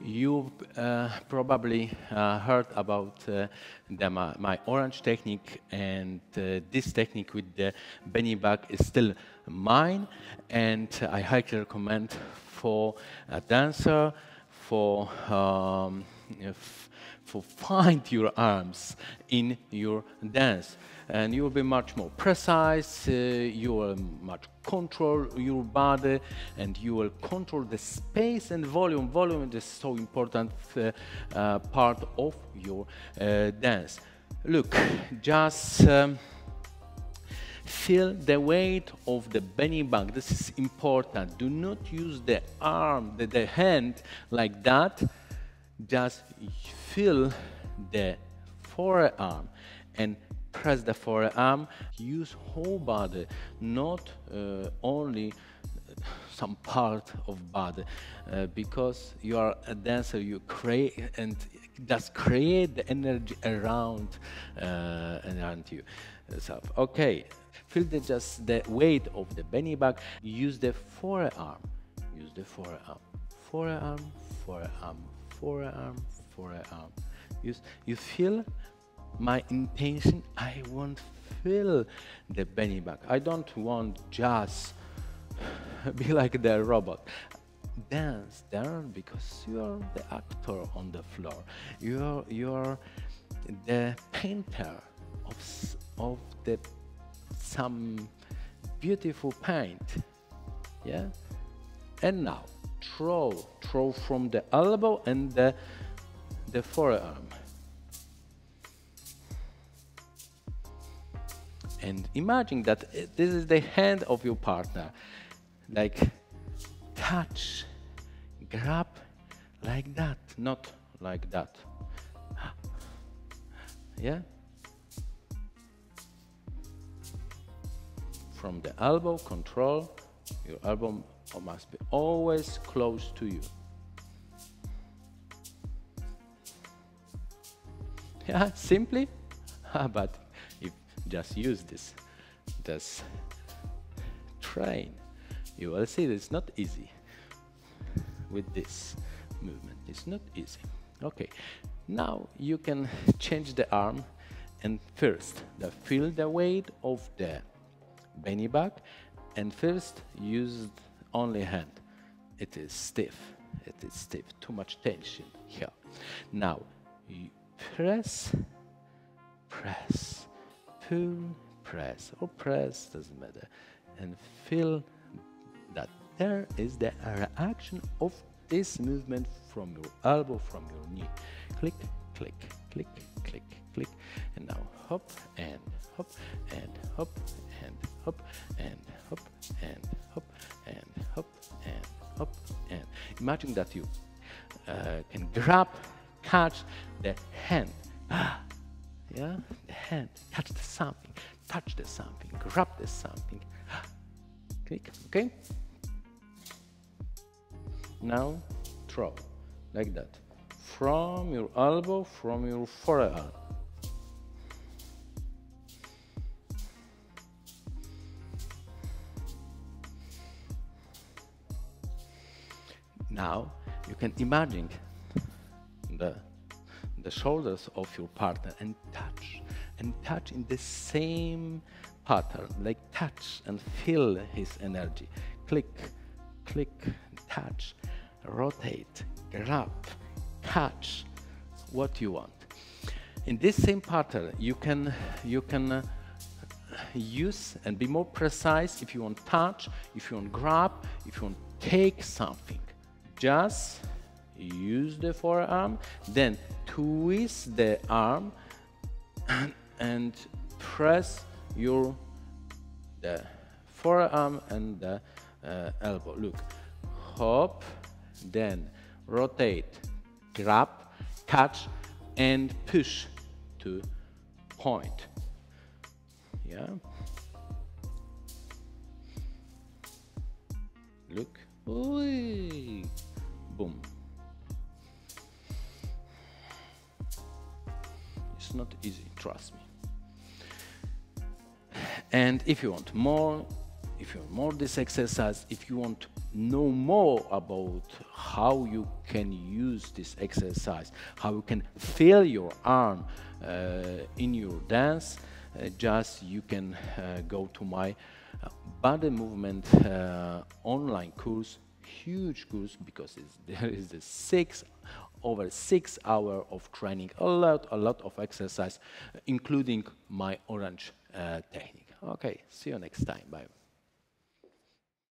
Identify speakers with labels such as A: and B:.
A: You probably heard about my orange technique, and this technique with the Benny bag is still mine, and I highly recommend for a dancer, for for find your arms in your dance, and you will be much more precise, you will much control your body, and you will control the space and volume. Volume is so important part of your dance. Look, just feel the weight of the Benny bag. This is important. Do not use the arm, the hand like that. Just feel the forearm and press the forearm. Use whole body, not only some part of body, because you are a dancer. You create and just create the energy around you. So, okay, feel just the weight of the Benny bag. Use the forearm. Use the forearm. Forearm. Forearm. Forearm, forearm. You feel my intention. I want feel the Benny bag. I don't want just be like the robot. Dance, because you are the actor on the floor. You are the painter of the some beautiful paint. Yeah, and now. Throw from the elbow and the forearm. And imagine that this is the hand of your partner. Like touch, grab like that, not like that. Yeah? From the elbow, control your elbow. Must be always close to you. Yeah, simply, but if just use this, just train, you will see that it's not easy with this movement. It's not easy. Okay, now you can change the arm, and first, feel the weight of the Benny bag, and first use only hand. It is stiff. It is stiff. Too much tension here. Now, you press, press, pull, press, or press, doesn't matter. And feel that there is the reaction of this movement from your elbow, from your knee. Click, click, click, click, click. And now hop and hop and hop and hop and hop and hop and hop and hop and imagine that you can grab, catch the hand. Yeah, the hand, catch the something, touch the something, grab the something. Click, okay? Now throw like that from your elbow, from your forearm. Now you can imagine the shoulders of your partner and touch in the same pattern, like touch and feel his energy. Click, click, touch, rotate, grab, catch, what you want. In this same pattern, you can use and be more precise if you want touch, if you want grab, if you want take something. Just use the forearm, then twist the arm and press the forearm and the elbow. Look, hop, then rotate, grab, catch, and push to point. Yeah. Look. Ooh. Boom. It's not easy, trust me. And if you want more this exercise, if you want to know more about how you can use this exercise, how you can feel your arm in your dance, just you can go to my body movement online course, huge course, because there is over 6 hours of training, a lot of exercise, including my orange technique. Okay, see you next time. Bye.